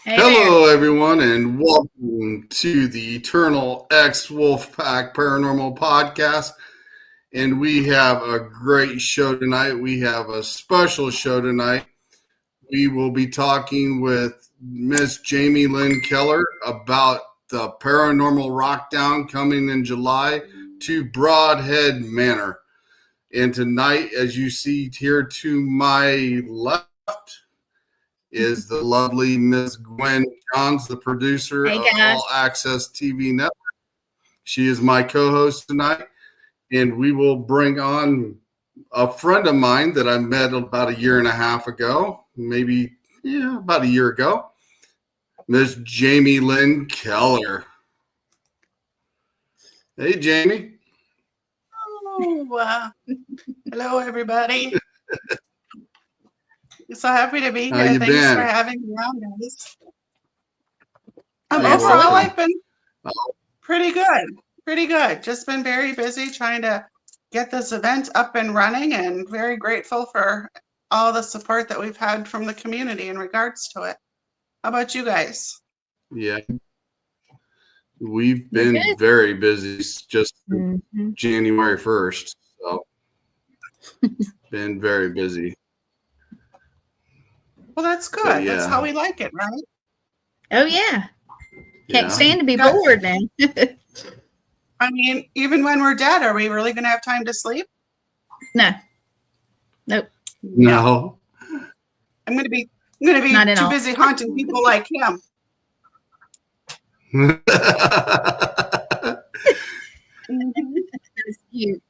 Hey there. Hello, everyone, and welcome to the Eternal X Wolfpack Paranormal Podcast. And we have a great show tonight. We have a special show tonight. We will be talking with Miss Jamie Lynn Keller about the Paranormal Rockdown coming in July to Broadhead Manor. And tonight, as you see here to my left, is the lovely Miss Gwen Johns, the producer Hey of guys. All Access TV Network. She is my co-host tonight, and we will bring on a friend of mine that I met about a year and a half ago, about a year ago, Miss Jamie Lynn Keller. Hey, Jamie. Oh, hello, everybody. So happy to be How here. you Thanks been? for having me on, guys. You're Overall, welcome. I've been pretty good. Pretty good. Just been very busy trying to get this event up and running, and very grateful for all the support that we've had from the community in regards to it. How about you guys? Yeah. We've We're been good. very busy just Mhm. January 1st. So, been very busy. Well, that's good. But That's yeah. how we like it, right? Oh yeah. Can't Yeah. stand to be Got- bored now. I mean, even when we're dead, are we really going to have time to sleep? No. Nope. No. I'm going to be Not at too all. busy haunting people like him. That's cute.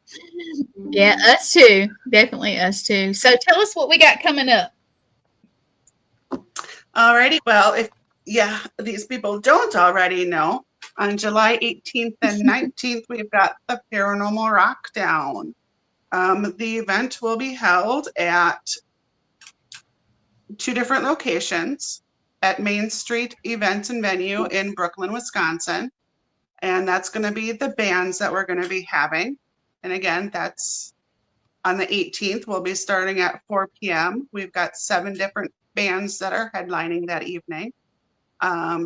Yeah, us too. Definitely us too. So tell us what we got coming up. Alrighty, well, these people don't already know, on July 18th and 19th, we've got the Paranormal Rockdown. The event will be held at two different locations at Main Street Event and Venue in Brooklyn, Wisconsin. And that's going to be the bands that we're going to be having. And again, that's on the 18th. We'll be starting at 4 p.m. We've got 7 different bands that are headlining that evening.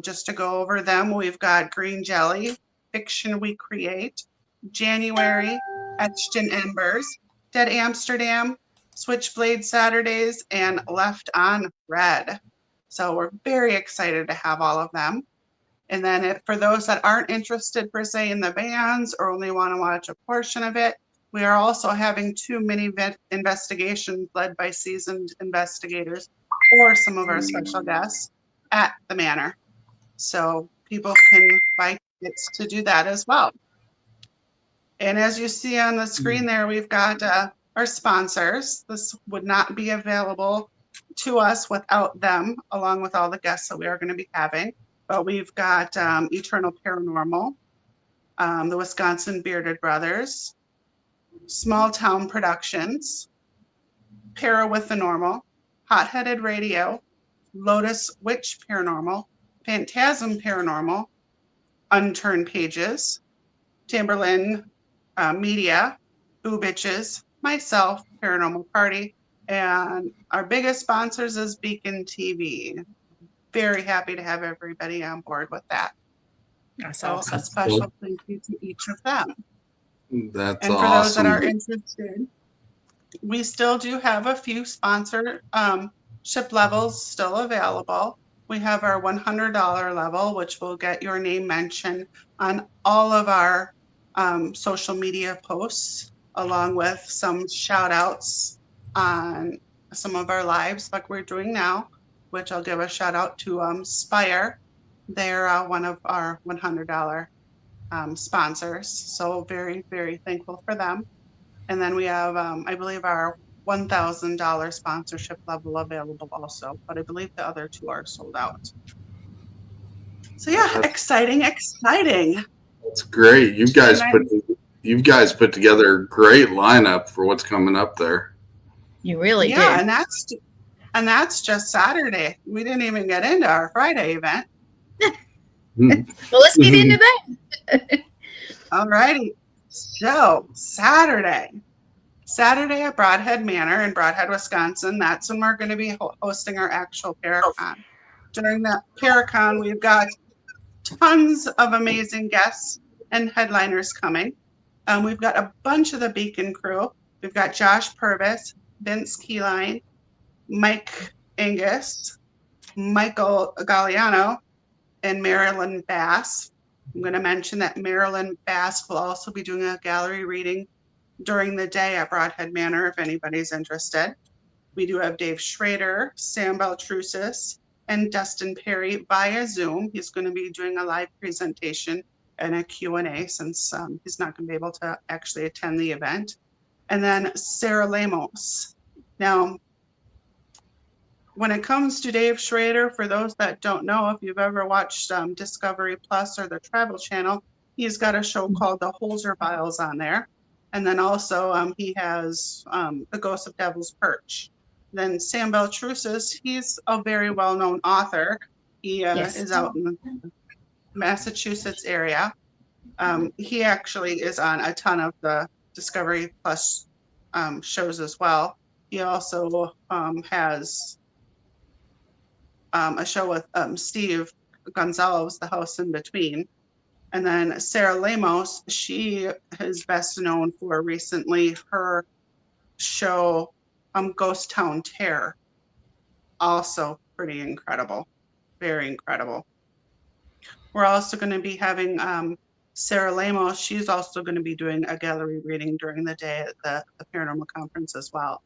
Just to go over them, we've got Green Jelly, Fiction We Create, January, Etched in Embers, Dead Amsterdam, Switchblade Saturdays, and Left on Red. So we're very excited to have all of them. And then for those that aren't interested per se in the bands or only want to watch a portion of it, we are also having 2 mini investigations led by seasoned investigators or some of our special guests at the manor. So people can buy tickets to do that as well. And as you see on the screen there, we've got our sponsors. This would not be available to us without them, along with all the guests that we are going to be having. But we've got Eternal Paranormal, the Wisconsin Bearded Brothers, Small Town Productions, Para with the Normal, Hot Headed Radio, Lotus Witch Paranormal, Phantasm Paranormal, Unturned Pages, Timberland Media, Boo Bitches, myself, Paranormal Party, and our biggest sponsors is Beacon TV. Very happy to have everybody on board with that. That's So awesome. a special thank you to each of them. That's And for those that awesome. are interested, we still do have a few sponsorship levels still available. We have our $100 level, which will get your name mentioned on all of our social media posts, along with some shout outs on some of our lives like we're doing now, which I'll give a shout out to Spire. They're one of our $100 sponsors. So very, very thankful for them. And then we have, I believe, our $1,000 sponsorship level available also, but I believe the other 2 are sold out. So yeah, exciting. That's great. You guys put together a great lineup for what's coming up there. You really do. Yeah, and that's just Saturday. We didn't even get into our Friday event. Well, let's get into that. All righty. So Saturday at Broadhead Manor in Broadhead, Wisconsin. That's when we're going to be hosting our actual Paracon. during that Paracon, we've got tons of amazing guests and headliners coming. We've got a bunch of the Beacon crew. We've got Josh Purvis, Vince Keyline, Mike Angus, Michael Galliano, and Marilyn Bass. I'm going to mention that Marilyn Bass will also be doing a gallery reading during the day at Broadhead Manor if anybody's interested. We do have Dave Schrader, Sam Baltrusis, and Dustin Perry via Zoom. He's going to be doing a live presentation and a Q&A since he's not going to be able to actually attend the event. And then Sarah Lemos. Now, when it comes to Dave Schrader, for those that don't know, if you've ever watched Discovery Plus or the Travel Channel, he's got a show called The Holzer Files on there. And then also he has The Ghost of Devil's Perch. Then Sam Baltrusis, he's a very well-known author. He is out in the Massachusetts area. He actually is on a ton of the Discovery Plus shows as well. He also has a show with Steve Gonzalez, The House in Between. And then Sarah Lemos, she is best known for recently her show Ghost Town Terror. Also pretty incredible. Very incredible. We're also going to be having Sarah Lemos. She's also going to be doing a gallery reading during the day at the Paranormal Conference as well.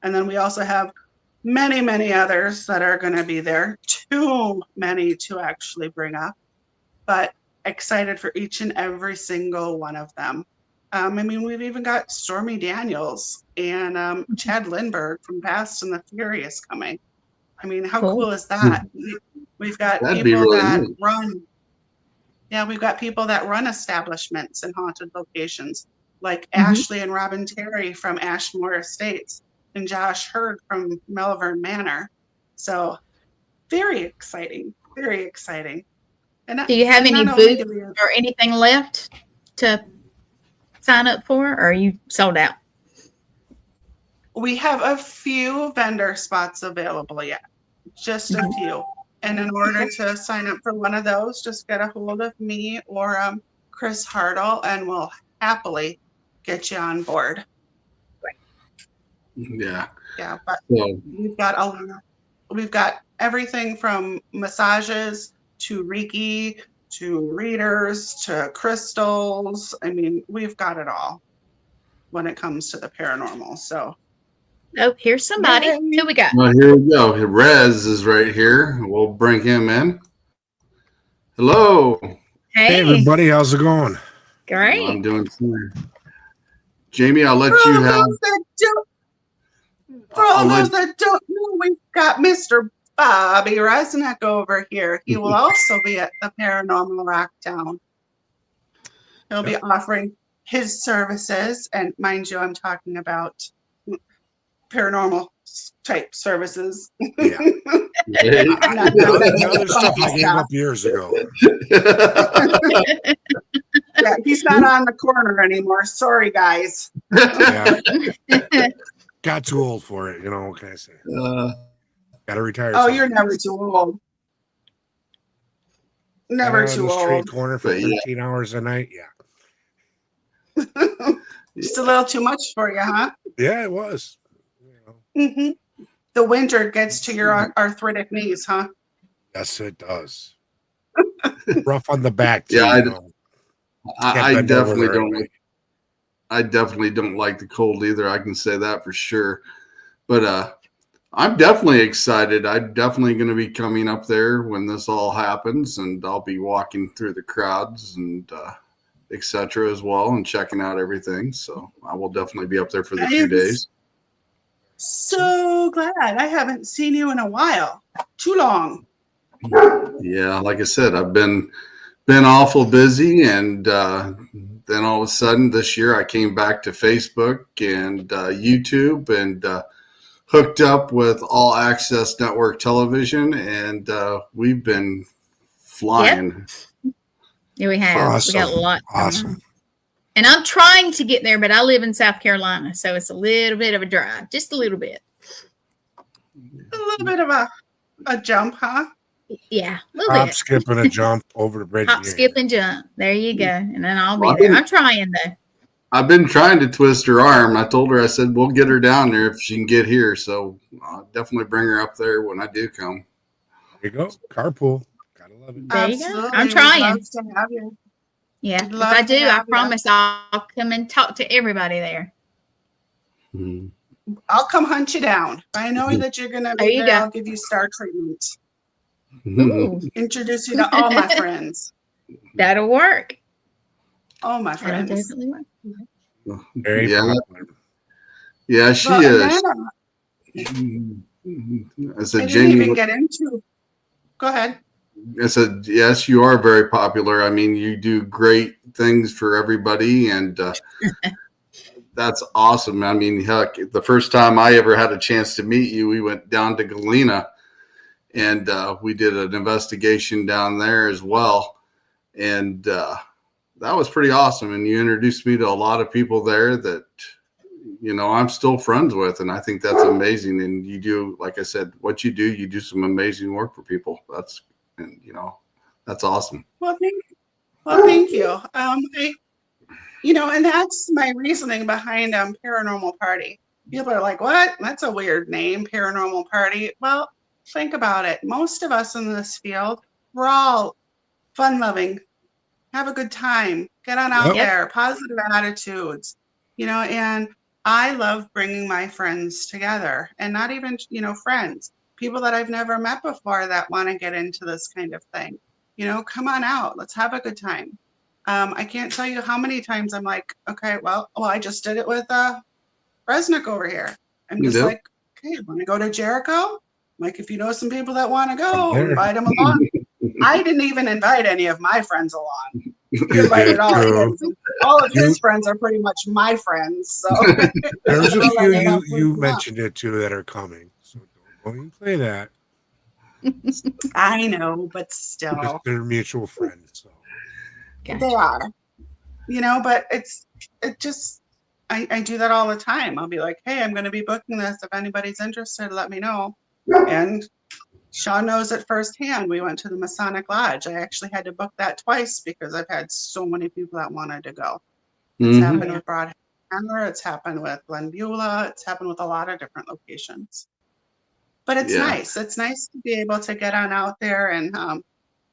And then we also have many, many others that are going to be there. Too many to actually bring up, but excited for each and every single one of them. I mean, we've even got Stormy Daniels and Chad Lindbergh from Fast and the Furious coming. I mean, how cool is that? We've got people that run. Yeah, we've got people that run establishments in haunted locations, like Ashley and Robin Terry from Ashmore Estates and Josh Hurd from Melbourne Manor. So very exciting, very exciting. And do you have any booths or anything left to sign up for, or are you sold out? We have a few vendor spots available yet, just a few. And in order to sign up for one of those, just get a hold of me or Chris Hartle, and we'll happily get you on board. Yeah. Yeah, but we've got everything from massages to Reiki to readers to crystals. I mean, we've got it all when it comes to the paranormal. So, oh, here's somebody. Yay. Who we got? Well, here we go. Rez is right here. We'll bring him in. Hello. Hey everybody. How's it going? Great. Well, I'm doing fine. Jamie, I'll let you have. For all those that don't know, we've got Mr. Bobby Resnick over here. He will also be at the Paranormal Rockdown. He'll be offering his services, and mind you, I'm talking about paranormal type services. Yeah. The other stuff I gave up years ago. Yeah, he's not on the corner anymore. Sorry, guys. Yeah. Got too old for it, you know. What can I say? Got to retire. Oh, you're never too old. Never too old. Street corner for 13 hours a night. Yeah. Just a little too much for you, huh? Yeah, it was. You know. The winter gets to your arthritic knees, huh? Yes, it does. Rough on the back, too. Yeah, you know. I definitely don't. I definitely don't like the cold either. I can say that for sure. But I'm definitely excited. I'm definitely going to be coming up there when this all happens, and I'll be walking through the crowds and etc. as well, and checking out everything. So I will definitely be up there for the 2 days. So glad. I haven't seen you in a while. Too long. Yeah, like I said, I've been awful busy, and then all of a sudden this year I came back to Facebook and YouTube and hooked up with All Access Network Television, and we've been flying. Yep. Yeah, we have. Awesome. We got a lot. Awesome. And I'm trying to get there, but I live in South Carolina, so it's a little bit of a drive, just a little bit. A little bit of a jump, huh? Yeah, a little Hop, bit. skip, and a jump over the bridge. Hop, skip, and jump. There you go. And then I'll be Well, there. I'm trying though. I've been trying to twist her arm. I told her, I said, we'll get her down there if she can get here. So I'll definitely bring her up there when I do come. There you go. Carpool. Gotta love it. There you go. Absolutely. I'm We'd trying. love to have you. Yeah. We'd If love I to do, I have you. promise I'll come and talk to everybody there. Mhm. I'll come hunt you down. If I know that you're going to There be you there, go. I'll give you star treatment. Ooh, Introduce you to all my friends. that'll work. All my That'll friends. definitely work. Very Yeah. popular. Yeah, she Well, and is. then I I said, didn't Jamie, even get into. Go ahead. I said, yes, you are very popular. I mean, you do great things for everybody, and that's awesome. I mean, heck, the first time I ever had a chance to meet you, we went down to Galena, and we did an investigation down there as well, and that was pretty awesome. And you introduced me to a lot of people there that, I'm still friends with, and I think that's amazing. And you do, like I said, what you do some amazing work for people. That's awesome. Well, thank you. And that's my reasoning behind Paranormal Party. People are like, what? That's a weird name, Paranormal Party. Well, think about it. Most of us in this field, we're all fun-loving, have a good time, get on out Yep. there, positive attitudes, and I love bringing my friends together, and not even, friends, people that I've never met before that want to get into this kind of thing. Come on out, let's have a good time. I can't tell you how many times I'm like, okay, well, I just did it with Resnick over here. I'm just Yep. like, okay, want to go to Jericho? Like, if you know some people that want to go, I'm there. invite them along. I didn't even invite any of my friends along. He invited all True. his. All of his friends are pretty much my friends. So There's a I'll few let it you up. mentioned it too that are coming. So don't even play that. I know, but Just still, they're mutual friends. So they Gotcha. are. But it just I do that all the time. I'll be like, hey, I'm going to be booking this. If anybody's interested, let me know. And Sean knows it firsthand. We went to the Masonic Lodge. I actually had to book that twice because I've had so many people that wanted to go. It's happened with Broadhammer. It's happened with Glen Beulah. It's happened with a lot of different locations. But it's nice. It's nice to be able to get on out there and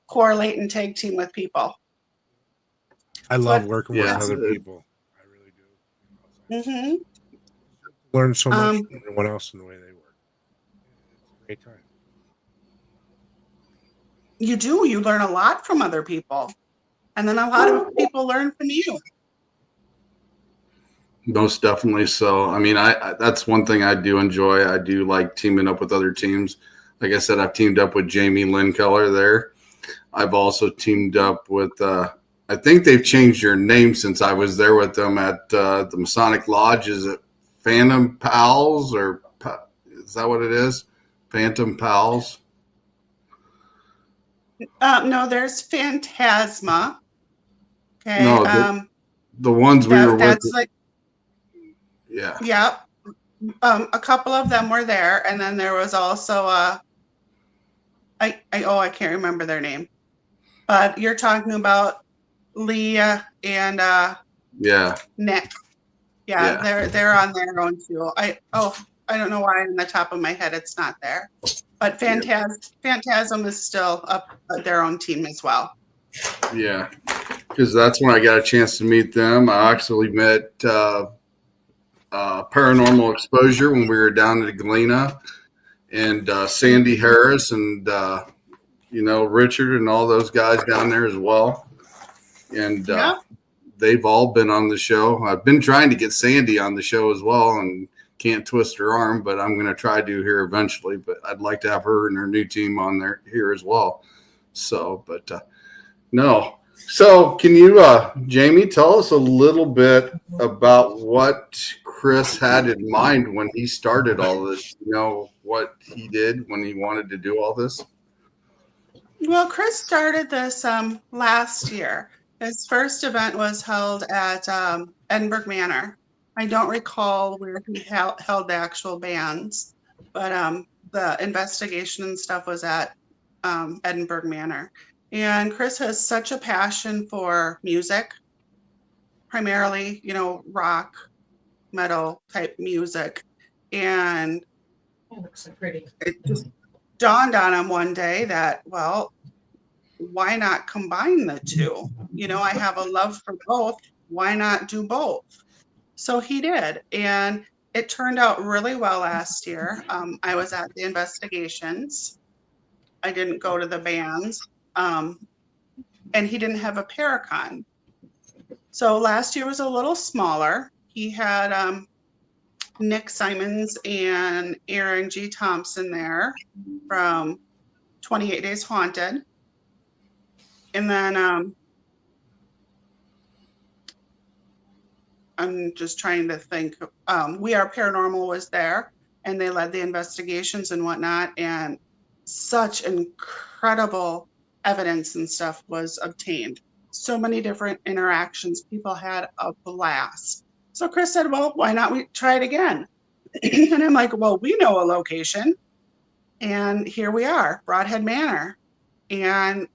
correlate and tag team with people. I love working with other people. I really do. Mm-hmm. Learn so much from everyone else in the way they work. It's a great time. You do. You learn a lot from other people. And then a lot of people learn from you. Most definitely so. I mean, I that's one thing I do enjoy. I do like teaming up with other teams. Like I said, I've teamed up with Jamie Lynn Keller there. I've also teamed up with, I think they've changed their name since I was there with them at the Masonic Lodge. Is it Phantom Pals or is that what it is? Phantom Pals? No, there's Phantasma. Okay. No, the ones we were with. That's like, yeah. Yeah. A couple of them were there, and then there was also I can't remember their name, but you're talking about Leah and Nick. Yeah, they're on their own too. I don't know why on the top of my head it's not there, but Phantasm is still up their own team as well. Yeah, because that's when I got a chance to meet them. I actually met Paranormal Exposure when we were down at Galena, and Sandy Harris and Richard and all those guys down there as well. And they've all been on the show. I've been trying to get Sandy on the show as well, and can't twist her arm, but I'm going to try to here eventually. But I'd like to have her and her new team on there here as well. So, but no. So can you, Jamie, tell us a little bit about what Chris had in mind when he started all this, what he did when he wanted to do all this? Well, Chris started this last year. His first event was held at Edinburgh Manor. I don't recall where he held the actual bands, but the investigation and stuff was at Edinburgh Manor. And Chris has such a passion for music, primarily, rock, metal type music. And It looks so pretty. it just dawned on him one day that, well, why not combine the two? I have a love for both. Why not do both? So he did. And it turned out really well last year. I was at the investigations. I didn't go to the bands. And he didn't have a Paracon. So last year was a little smaller. He had Nick Simons and Aaron G. Thompson there from 28 Days Haunted. And then I'm just trying to think. We Are Paranormal was there, and they led the investigations and whatnot. And such incredible evidence and stuff was obtained. So many different interactions. People had a blast. So Chris said, well, why not we try it again? And I'm like, well, we know a location. And here we are, Broadhead Manor. And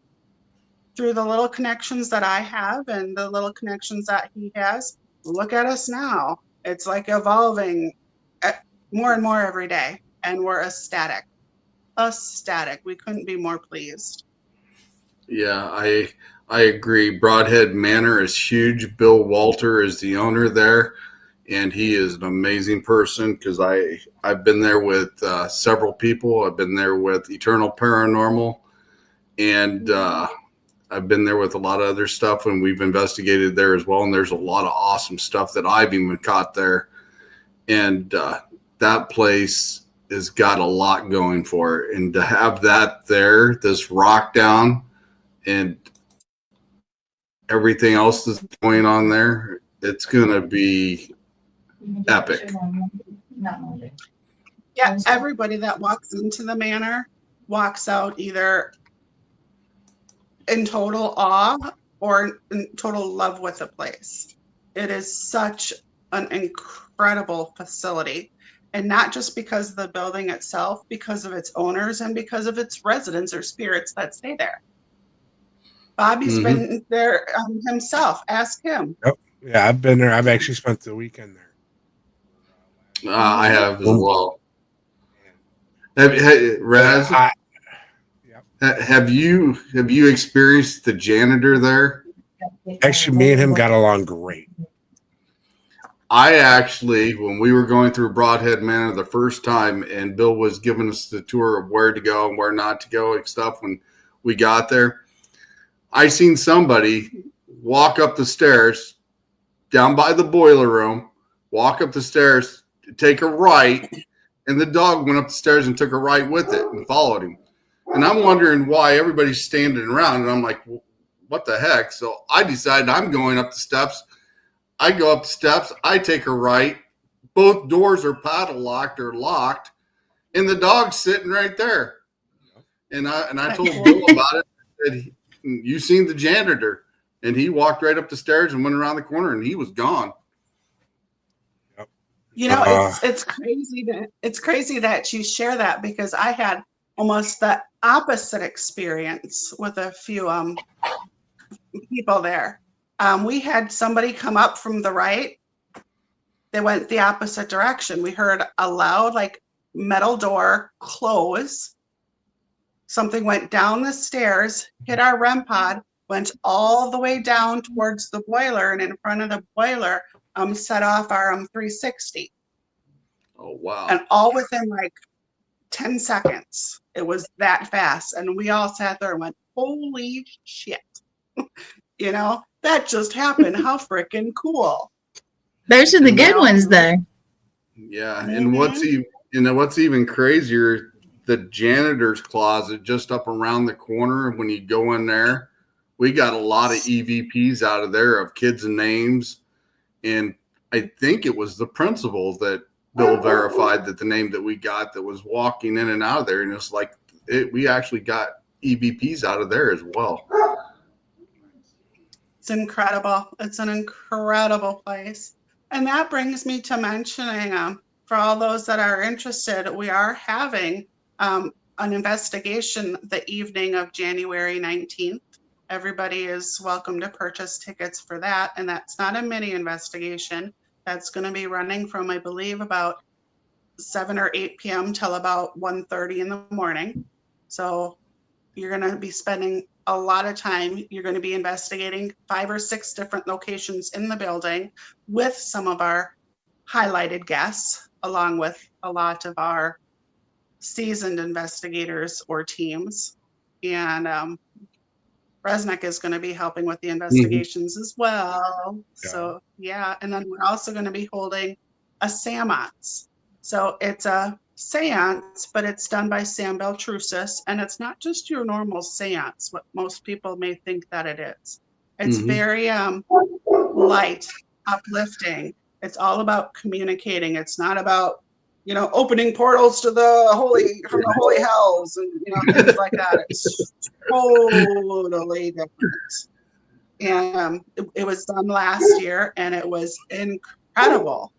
through the little connections that I have and the little connections that he has, look at us now. It's like evolving more and more every day. And we're ecstatic. Ecstatic. We couldn't be more pleased. Yeah, I agree. Broadhead Manor is huge. Bill Walter is the owner there, and he is an amazing person because I've been there with several people. I've been there with Eternal Paranormal, and I've been there with a lot of other stuff, and we've investigated there as well. And there's a lot of awesome stuff that I've even caught there, and that place has got a lot going for it. And to have that there, this Rockdown, and everything else that's going on there, it's going to be epic. Yeah, everybody that walks into the manor walks out either in total awe or in total love with the place. It is such an incredible facility. And not just because of the building itself, because of its owners and because of its residents or spirits that stay there. Bobby's been there himself. Ask him. Yep. Yeah, I've been there. I've actually spent the weekend there. I have as well. Raz, have you experienced the janitor there? Actually, me and him got along great. I actually, when we were going through Broadhead Manor the first time, and Bill was giving us the tour of where to go and where not to go and stuff, when we got there, I seen somebody walk up the stairs down by the boiler room, walk up the stairs, take a right, and the dog went up the stairs and took a right with it and followed him. And I'm wondering why everybody's standing around, and I'm like, well, what the heck? So I decided I'm going up the steps. I go up the steps. I take a right. Both doors are padlocked or locked, and the dog's sitting right there. And I told Bill about it. I said, you seen the janitor? And he walked right up the stairs and went around the corner, and he was gone. It's crazy that you share that, because I had almost the opposite experience with a few people there. We had somebody come up from the right. They went the opposite direction. We heard a loud, metal door close. Something went down the stairs, hit our REM pod, went all the way down towards the boiler, and in front of the boiler, set off our 360. Oh, wow. And all within 10 seconds. It was that fast. And we all sat there and went, holy shit. That just happened. How freaking cool. Those are the good ones, though. Yeah. And what's even crazier, the janitor's closet just up around the corner, when you go in there, we got a lot of EVPs out of there of kids' names. And I think it was the principal that Bill verified that the name that we got that was walking in and out of there. And it's we actually got EVPs out of there as well. It's incredible. It's an incredible place. And that brings me to mentioning, for all those that are interested, we are having an investigation the evening of January 19th. Everybody is welcome to purchase tickets for that. And that's not a mini investigation. That's going to be running from, I believe, about 7 or 8 p.m. till about 1:30 in the morning. So you're going to be spending a lot of time. You're going to be investigating 5 or 6 different locations in the building with some of our highlighted guests, along with a lot of our seasoned investigators or teams. And Resnick is going to be helping with the investigations as well. Yeah. So, yeah. And then we're also going to be holding a seance. So it's a seance, but it's done by Sam Beltrusis. And it's not just your normal seance, what most people may think that it is. It's very light, uplifting. It's all about communicating. It's not about, opening portals to the holy hells and, things like that. It's totally different. And it was done last year and it was incredible.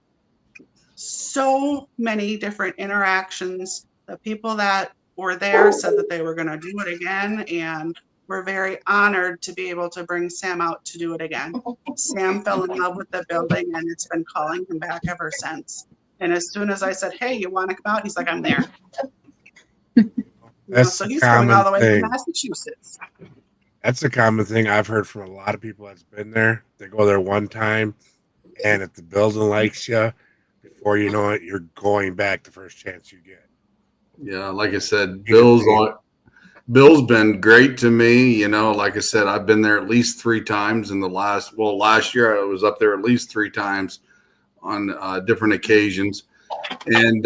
So many different interactions. The people that were there said that they were going to do it again, and we're very honored to be able to bring Sam out to do it again. Sam fell in love with the building and it's been calling him back ever since. And as soon as I said, hey, you want to come out? He's like, I'm there. So he's coming all the way from Massachusetts. That's a common thing I've heard from a lot of people that's been there. They go there one time, and if the building likes you, before you know it, you're going back the first chance you get. Yeah, like I said, Bill's been great to me. Like I said, I've been there at least 3 times in the last year I was up there at least 3 times on different occasions. And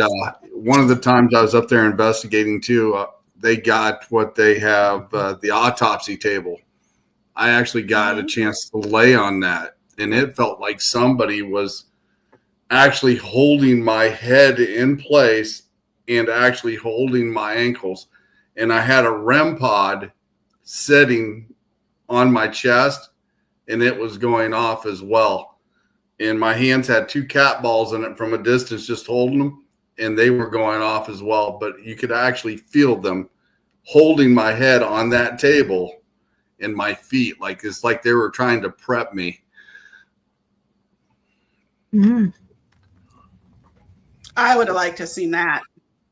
one of the times I was up there investigating too, they got what they have, the autopsy table. I actually got a chance to lay on that, and it felt like somebody was actually holding my head in place and actually holding my ankles. And I had a REM pod sitting on my chest, and it was going off as well. And my hands had 2 cat balls in it from a distance, just holding them, and they were going off as well. But you could actually feel them holding my head on that table and my feet. It's like they were trying to prep me. I would have liked to have seen that.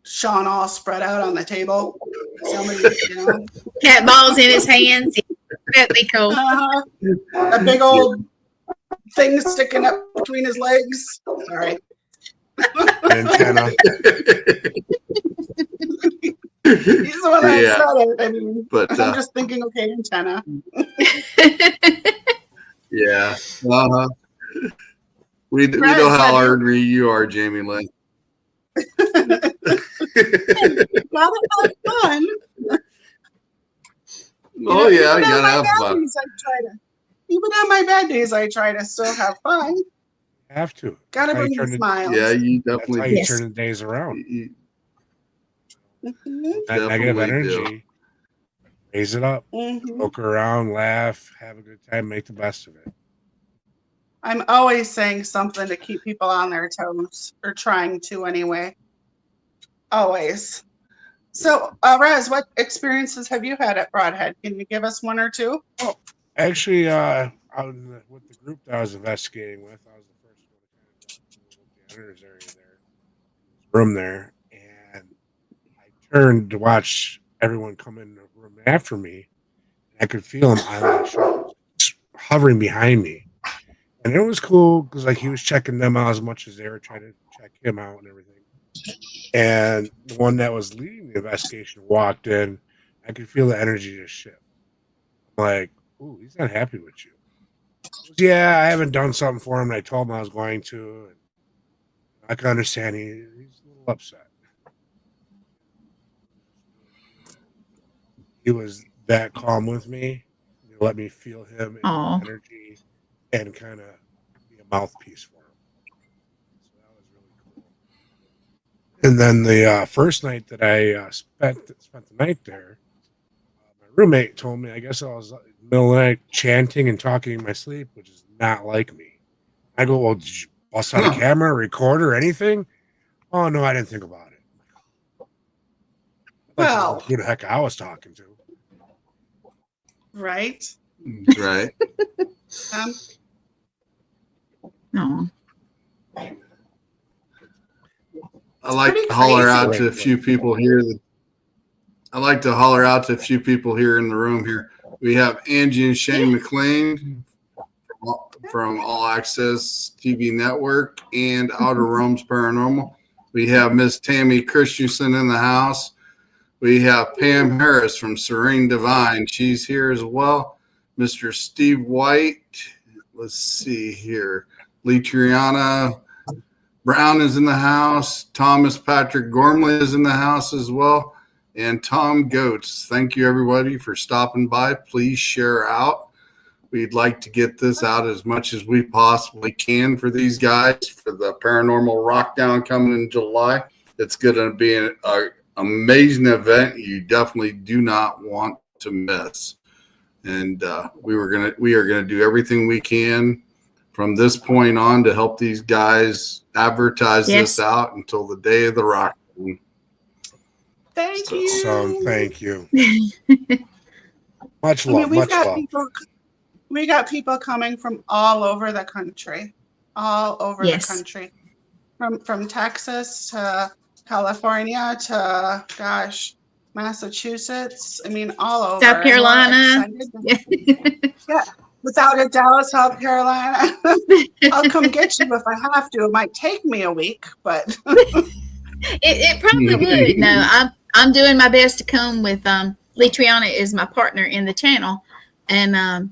Sean all spread out on the table. Somebody, cat balls in his hands. That'd be cool. A big old thing sticking up between his legs. Sorry. Antenna. He's the one that said it. I mean, but I'm just thinking, okay, antenna. Yeah. We know how ornery you are, Jamie Lynn. Gotta have fun. Oh yeah, you gotta have fun. Even on my bad days, I try to still have fun. Have to. Gotta bring the smiles. Yeah, you definitely. That's how you turn the days around. That negative energy, raise it up, look around, laugh, have a good time, make the best of it. I'm always saying something to keep people on their toes, or trying to anyway. Always. So, Rez, what experiences have you had at Broadhead? Can you give us 1 or 2? Oh, actually, with the group that I was investigating with, I was the first one to kind of the editor's area there, room there, and I turned to watch everyone come in the room after me. I could feel him on my shoulders, hovering behind me. And it was cool because he was checking them out as much as they were trying to check him out and everything. And the one that was leading the investigation walked in. I could feel the energy just shift. I'm like, ooh, he's not happy with you. Goes, yeah, I haven't done something for him, and I told him I was going to. And I can understand he's a little upset. He was that calm with me. He let me feel him in his energy and kind of be a mouthpiece for him. So that was really cool. And then the first night that I spent the night there, my roommate told me, I guess I was in the middle of the night chanting and talking in my sleep, which is not like me. I go, well, did you bust out a camera, record, or anything? Oh, no, I didn't think about it. I Well, who the heck I was talking to. right. Right. No. I like pretty to holler crazy. out to a few people here. I like to holler out to a few people here in the room here. We have Angie and Shane McLean from All Access TV Network and Outer Realms Paranormal. We have Miss Tammy Christensen in the house. We have Pam Harris from Serene Divine. She's here as well. Mr. Steve White. Let's see here. Lee Triana Brown is in the house. Thomas Patrick Gormley is in the house as well. And Tom Goetz. Thank you, everybody, for stopping by. Please share out. We'd like to get this out as much as we possibly can for these guys for the Paranormal Rockdown coming in July. It's going to be an amazing event you definitely do not want to miss. And we are going to do everything we can from this point on to help these guys advertise this out until the day of the rock. Thank you. So thank you. Much love. I mean, Much love. We got people coming from all over the country, the country, from Texas to California to Massachusetts. I mean, all over. South Carolina. Yeah, without a doubt, South Carolina. I'll come get you if I have to. It might take me a week, but it probably would. No, I'm doing my best to come with Lee Triana is my partner in the channel, and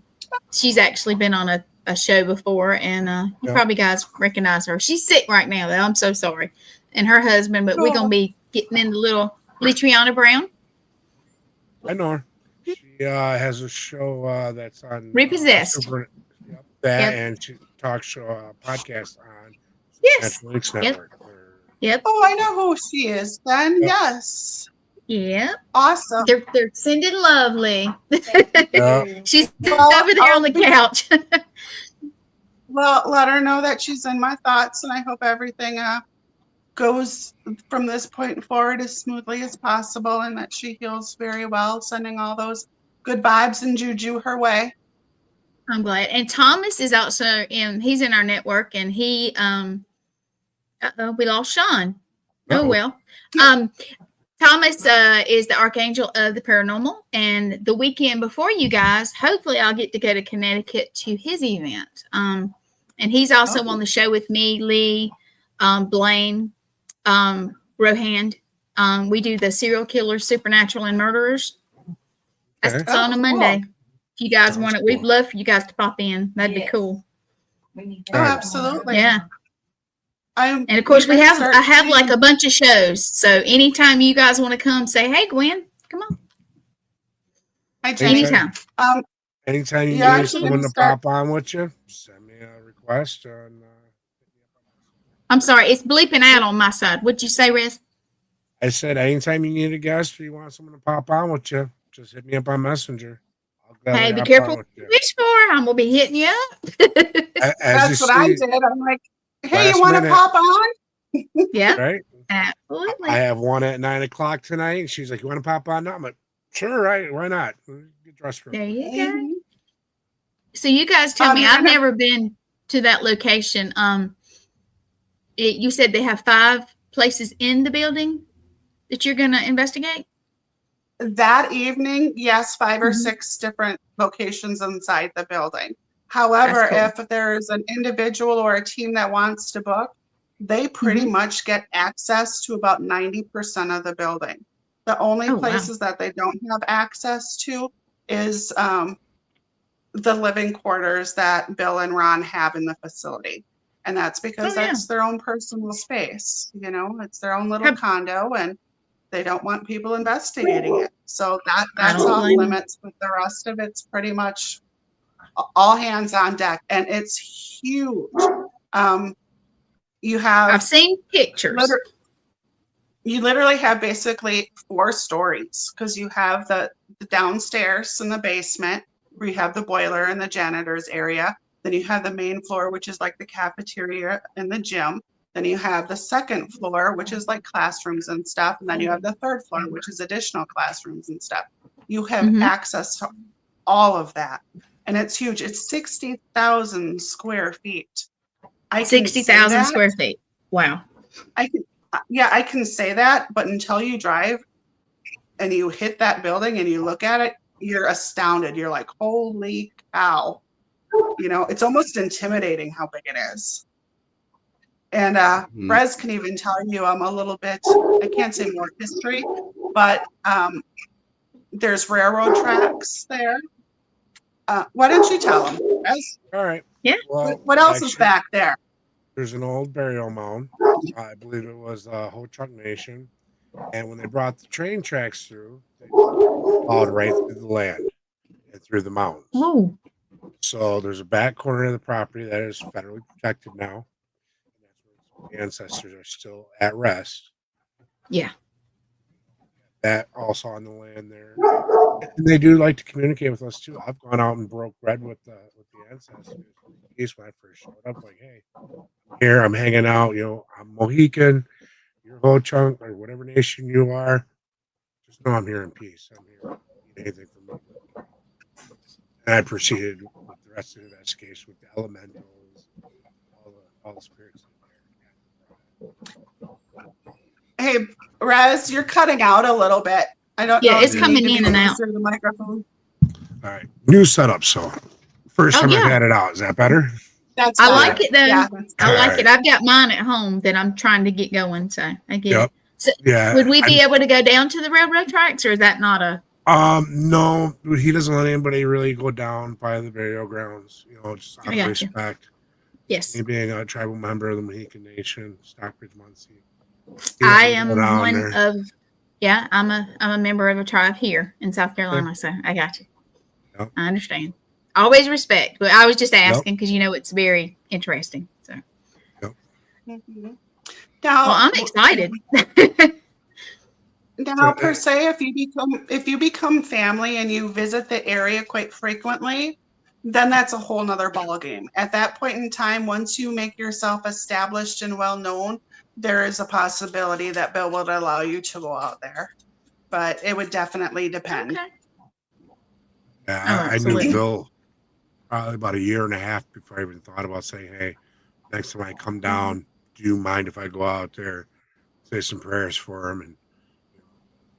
she's actually been on a show before, and you probably guys recognize her. She's sick right now, though. I'm so sorry. And her husband, but we're gonna be getting into little Lee Triana Brown. I know her. She has a show that's on Repossessed. And she talks podcast on Netflix Network. Yep. Oh, I know who she is. Then yes. Yep. Awesome. They're sending lovely. She's Well, over there on the couch. Well, let her know that she's in my thoughts, and I hope everything goes from this point forward as smoothly as possible, and that she heals very well. Sending all those good vibes and juju her way. I'm glad. And Thomas is also he's in our network, and he we lost Sean. Oh well. Thomas is the Archangel of the Paranormal, and the weekend before you guys, hopefully I'll get to go to Connecticut to his event. And he's also on the show with me, Lee, Blaine, Rohand. We do the serial killers, supernatural, and murderers. That's on a Monday. If you guys want it, we'd love for you guys to pop in. That'd be cool. Absolutely. Yeah. And of course, I have like a bunch of shows. So anytime you guys want to come, say, "Hey, Gwen, come on." Anytime. Anytime you need someone to pop on with you, send me a request. I'm sorry, it's bleeping out on my side. What'd you say, Riz? I said, anytime you need a guest or you want someone to pop on with you, just hit me up on Messenger. Hey, be careful what you wish for. I'm gonna be hitting you up. That's what I did. I'm like, hey, you want to pop on? Yeah. Right? Absolutely. I have one at 9:00 tonight. And she's like, you want to pop on now? I'm like, sure, right? Why not? Get dressed for there you go. So you guys tell me, I've never been to that location. You said they have 5 places in the building that you're going to investigate? That evening, yes, 5 or 6 different locations inside the building. However, if there's an individual or a team that wants to book, they pretty much get access to about 90% of the building. The only places that they don't have access to is the living quarters that Bill and Ron have in the facility. And that's because that's their own personal space. You know, it's their own little condo, and they don't want people investigating it. So that's off limits, but the rest of it's pretty much all hands on deck, and it's huge. You have I've seen pictures. You literally have basically 4 stories, because you have the downstairs and the basement where you have the boiler and the janitor's area. Then you have the main floor, which is like the cafeteria and the gym. Then you have the second floor, which is like classrooms and stuff. And then you have the third floor, which is additional classrooms and stuff. You have access to all of that. And it's huge. It's 60,000 square feet. 60,000 square feet. Wow. I can say that, but until you drive and you hit that building and you look at it, you're astounded. You're like, holy cow. You know, it's almost intimidating how big it is. And Brez can even tell you a little bit, I can't say more history, but there's railroad tracks there. Why don't you tell them, Brez? All right. Yeah. Well, What else is back there? There's an old burial mound. I believe it was Ho Chunk Nation. And when they brought the train tracks through, they plowed right through the land and through the mountains. Oh. So there's a back corner of the property that is federally protected now. And that's where the ancestors are still at rest. Yeah. That also on the land there. And they do like to communicate with us too. I've gone out and broke bread with the ancestors. At least when I first showed up, like, hey, I'm here, I'm hanging out, you know, I'm Mohican, you're Ho Chunk, or whatever nation you are. Just know I'm here in peace. I'm here. Don't need anything from me. And I proceeded with the rest of the investigation with the elementals, all the spirits in there. Hey, Rez, you're cutting out a little bit. I don't know. Yeah, it's if you need coming to in be and out. closer to the microphone. All right. New setup. So first time yeah. I've had it out. Is that better? That's I better. like it though. Yeah. I like Alright. it. I've got mine at home that I'm trying to get going, so I get it. So Yeah. would we be able to go down to the railroad tracks, or is that not a? No, he doesn't let anybody really go down by the burial grounds. You know, just out I of got you. respect. Yes, Me being a tribal member of the Mohican Nation, Stockbridge, Muncie. I am one there. of. Yeah, I'm a member of a tribe here in South Carolina, so I got you. Yep. I understand. Always respect, but I was just asking because you know it's very interesting. So, Mm-hmm. Now, well, I'm excited. Now, per se, if you become family and you visit the area quite frequently, then that's a whole nother ballgame. At that point in time, once you make yourself established and well known, there is a possibility that Bill would allow you to go out there. But it would definitely depend. Okay. Yeah, Oh, I knew absolutely. Bill probably about a year and a half before I even thought about saying, hey, next time I come down, do you mind if I go out there, say some prayers for him and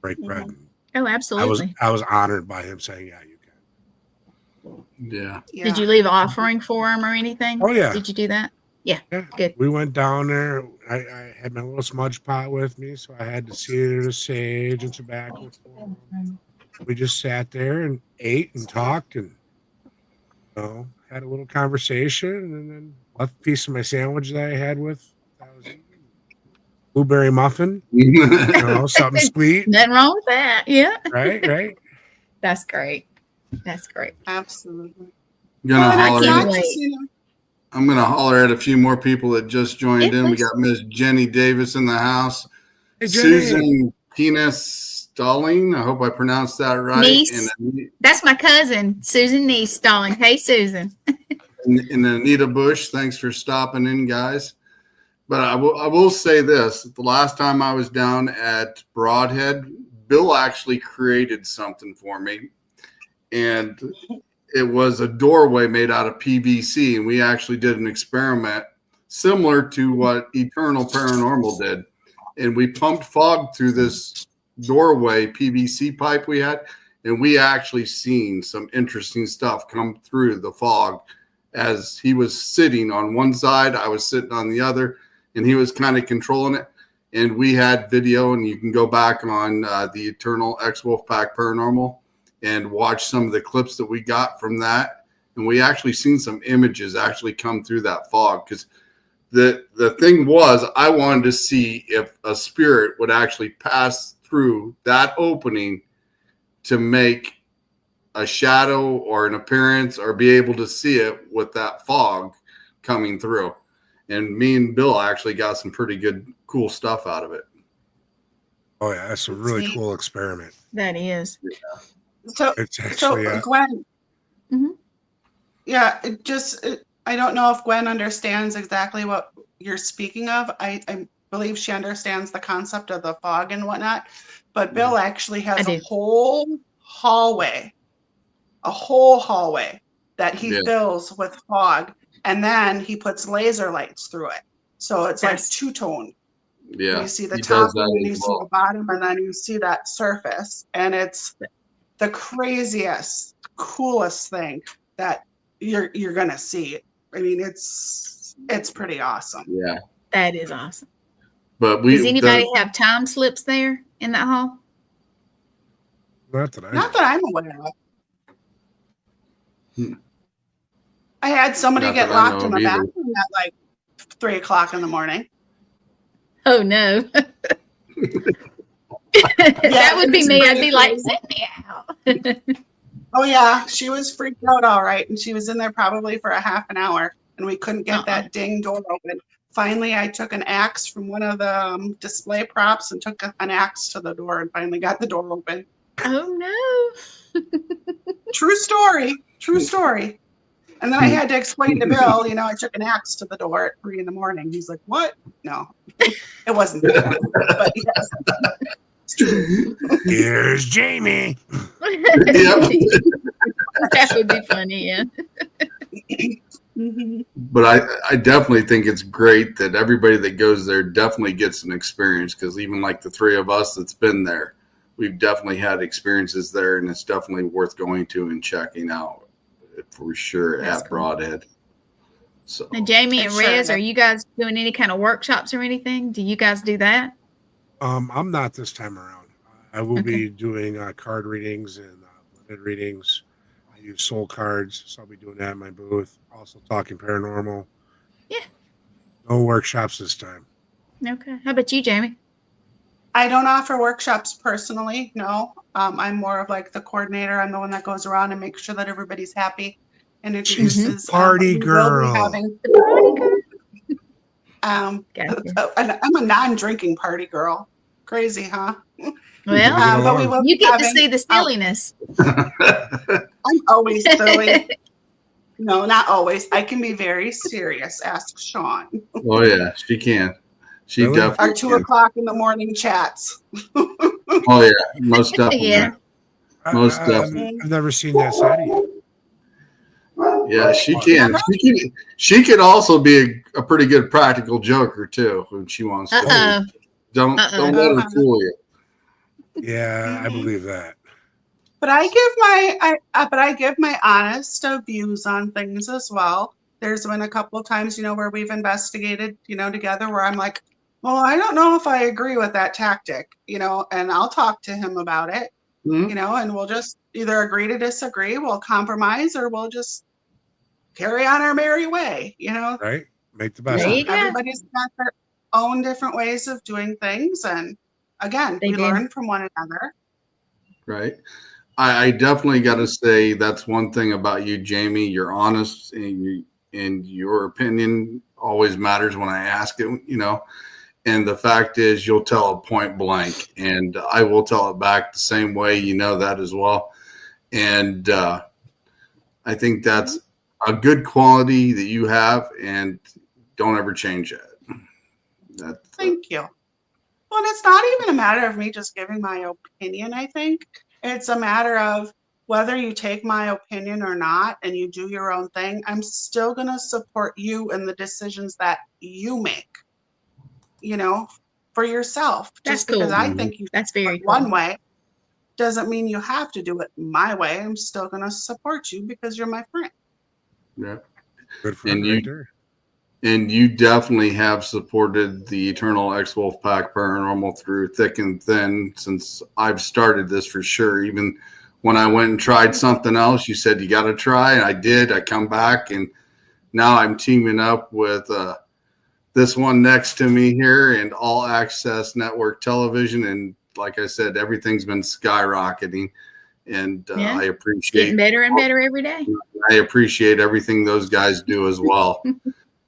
break bread? Mhm. And Oh, absolutely. I was honored by him saying, yeah, you can. Yeah. Did you leave an offering for him or anything? Oh, yeah. Did you do that? Yeah. Yeah, Good. we went down there. I had my little smudge pot with me, so I had the cedar, the sage, and tobacco for him. We just sat there and ate and talked and, you know, had a little conversation, and then left a piece of my sandwich that I had with that I was eating. Blueberry muffin, you know, something sweet. Nothing wrong with that. Yeah. Right. That's great. That's great. Absolutely. Gonna Well, and holler. can't not wait. just, you know, I'm gonna holler at a few more people that just joined Yeah, in. We please. got Miss Jenny Davis in the house. Hey, Jenny. Susan Penis Stalling. I hope I pronounced that right. Niece. And That's my cousin, Susan Niece Stalling. Hey, Susan. and Anita Bush. Thanks for stopping in, guys. But I will say this: the last time I was down at Broadhead, Bill actually created something for me, and it was a doorway made out of PVC, and we actually did an experiment similar to what Eternal Paranormal did, and we pumped fog through this doorway PVC pipe we had, and we actually seen some interesting stuff come through the fog as he was sitting on one side, I was sitting on the other, and he was kind of controlling it. And we had video, and you can go back on the Eternal Wolfpack Paranormal and watch some of the clips that we got from that. And we actually seen some images actually come through that fog, because the thing was, I wanted to see if a spirit would actually pass through that opening to make a shadow or an appearance or be able to see it with that fog coming through. And me and Bill actually got some pretty good, cool stuff out of it. Oh, yeah, that's a really cool experiment. That is. so It's actually, Gwen. Mhm. Yeah, I don't know if Gwen understands exactly what you're speaking of. I believe she understands the concept of the fog and whatnot. But Bill actually has I a do. whole hallway that he Yeah. fills with fog, and then he puts laser lights through it. So it's like That's two-tone. Yeah. You see the He top does and that then you as see the well. bottom and then you see that surface. And it's the craziest, coolest thing that you're gonna see. I mean, it's pretty awesome. Yeah. that is awesome. But Does anybody have time slips there in that hall? Not that I Not know. that I'm aware of. I had somebody Not get that I locked know in of the either. bathroom at like 3 o'clock in the morning. Oh no. That would be it's me. I'd pretty be like, crazy. let me out. Oh yeah, she was freaked out all right, and she was in there probably for a half an hour, and we couldn't get that ding door open. Finally, I took an axe from one of the display props and took an axe to the door and finally got the door open. Oh no. True story. True story. And then I had to explain to Bill, I took an axe to the door at 3 in the morning. He's like, what? No, it wasn't that bad. But yes, it's true. Here's Jamie. Yep. That would be funny, yeah. Mhm. But I definitely think it's great that everybody that goes there definitely gets an experience, because even like the three of us that's been there, we've definitely had experiences there, and it's definitely worth going to and checking out for sure. That's At cool. Broadhead. So Now, Jamie and It sure Rez, is. are you guys doing any kind of workshops or anything? Do you guys do that? I'm not this time around. I will Okay. be doing card readings and blended readings. I use soul cards, so I'll be doing that in my booth. Also talking paranormal. Yeah. No workshops this time. Okay. How about you, Jamie? I don't offer workshops personally, no. I'm more of like the coordinator. I'm the one that goes around and makes sure that everybody's happy and She's the introduces. party We will be girl. having, The party girl? Gotcha. I'm a non-drinking party girl. Crazy, huh? Well, But we will you be get to having, see the silliness. I'm always silly. No, not always. I can be very serious. Ask Sean. oh yeah, she can. She Really? Our definitely 2 can. o'clock in the morning chats. Oh yeah, most definitely. Yeah. Most definitely. I've never seen that side of you. Yeah, she can. She could also be a pretty good practical joker too when she wants to. Uh-oh. Don't let her fool you. Yeah, I believe that. But I give my honest views on things as well. There's been a couple of times, where we've investigated, together where I'm like, well, I don't know if I agree with that tactic, and I'll talk to him about it, Mhm. and we'll just either agree to disagree, we'll compromise, or we'll just carry on our merry way, Right? Make the best There of you it. go. Everybody's got their own different ways of doing things. And again, They we do. learn from one another. Right. I definitely got to say that's one thing about you, Jamie. You're honest, and your opinion always matters when I ask it. And the fact is, you'll tell it point blank, and I will tell it back the same way. You know that as well. And I think that's a good quality that you have, and don't ever change that. Thank you. Well, it's not even a matter of me just giving my opinion, I think. It's a matter of whether you take my opinion or not and you do your own thing, I'm still going to support you in the decisions that you make, for yourself. That's Just because cool. I think you That's should do very it one cool. way doesn't mean you have to do it my way. I'm still going to support you because you're my friend. Yeah. Good friend right there. And you definitely have supported the Eternal X Wolfpack Paranormal through thick and thin since I've started this, for sure. Even when I went and tried something else, you said you got to try, and I did. I come back, and now I'm teaming up with this one next to me here and All Access Network Television. And like I said, everything's been skyrocketing, and Yeah. I Getting appreciate better and better every day. I appreciate everything those guys do as well.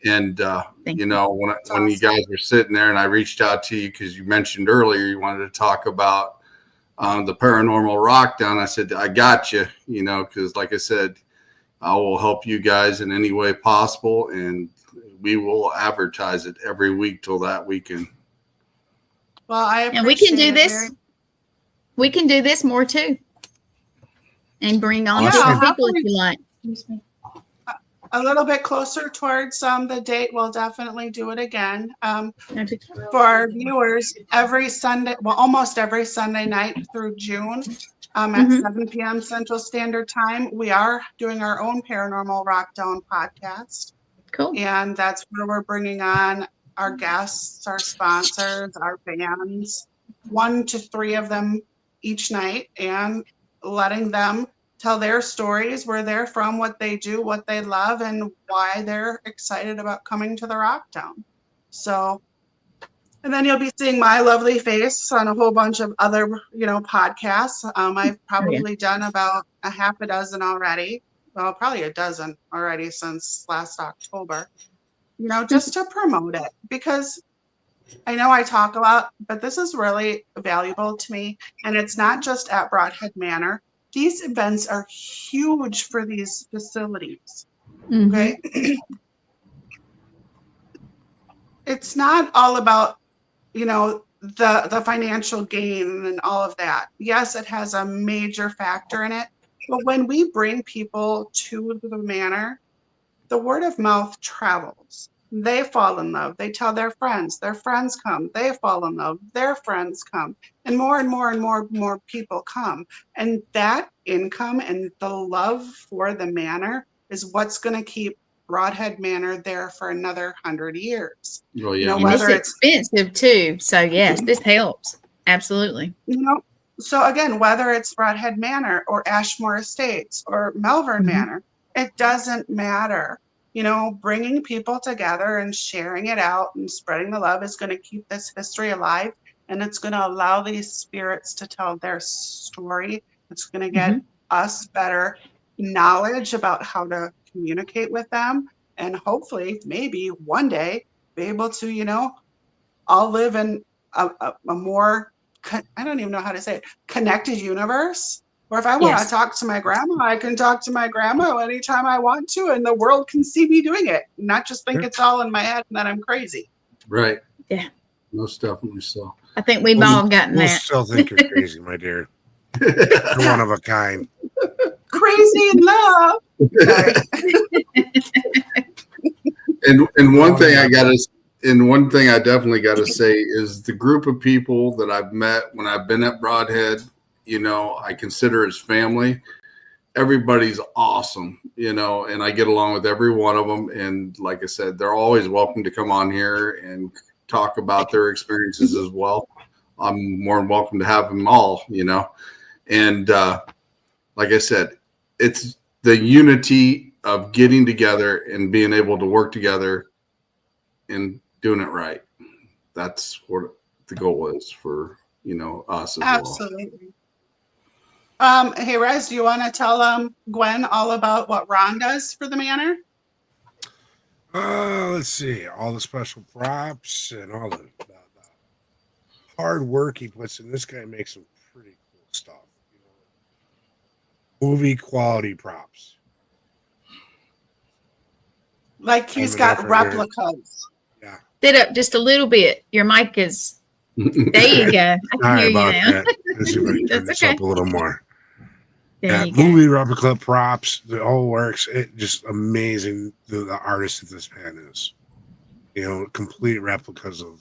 And, Thank when you guys were sitting there and I reached out to you because you mentioned earlier you wanted to talk about the Paranormal Rockdown, I said, I got you, because like I said, I will help you guys in any way possible. And we will advertise it every week till that weekend. Well, I And we can appreciate do it this. very- We can do this more too. And bring on Yeah, different I'll people if happily- you like. Excuse me. a little bit closer towards the date, we'll definitely do it again. No, For our viewers, every Sunday, well, almost every Sunday night through June, at Mhm. 7 p.m. Central Standard Time, we are doing our own Paranormal Rockdown podcast. Cool. And that's where we're bringing on our guests, our sponsors, our fans, 1 to 3 of them each night, and letting them tell their stories, where they're from, what they do, what they love, and why they're excited about coming to the Rockdown. So, and then you'll be seeing my lovely face on a whole bunch of other, podcasts. I've probably done about a half a dozen already. Well, probably a dozen already since last October, just to promote it, because I know I talk a lot, but this is really valuable to me. And it's not just at Broadhead Manor. These events are huge for these facilities. Mhm. Okay. It's not all about, the financial gain and all of that. Yes, it has a major factor in it. But when we bring people to the manor, the word of mouth travels. They fall in love. They tell their friends come. They fall in love. Their friends come. And more and more and more people come. And that income and the love for the manor is what's going to keep Broadhead Manor there for another 100 years. Oh, yeah. And Whether it's expensive too. So yes, this helps. Absolutely. So again, whether it's Broadhead Manor or Ashmore Estates or Malvern Manor, it doesn't matter. Bringing people together and sharing it out and spreading the love is going to keep this history alive, and it's going to allow these spirits to tell their story. It's going to get us better knowledge about how to communicate with them, and hopefully, maybe one day, be able to, all live in a more, I don't even know how to say it, connected universe. Or if I want to talk to my grandma, I can talk to my grandma anytime I want to, and the world can see me doing it, not just think it's all in my head and that I'm crazy. Right. Yeah. Most definitely so. I think we've all gotten We'll that. still think you're crazy, my dear. You're one of a kind. Crazy in love. Sorry. And one thing I definitely gotta say is the group of people that I've met when I've been at Broadhead, I consider as family. Everybody's awesome, and I get along with every one of them. And like I said, they're always welcome to come on here and talk about their experiences as well. I'm more than welcome to have them all, and like I said, it's the unity of getting together and being able to work together and doing it right. That's what the goal is for, us as Absolutely. Hey, Rez, do you want to tell Gwen all about what Ron does for the manor? Let's see. All the special props and all the hard work he puts in. This guy makes some pretty cool stuff. Movie quality props. Like he's got replicas. Yeah. Sit up just a little bit. Your mic is. There you go. I can hear you now. Let's see if I can turn this up a little more. There you movie replica props, the whole works. It just amazing. The artist that this man is. Complete replicas of.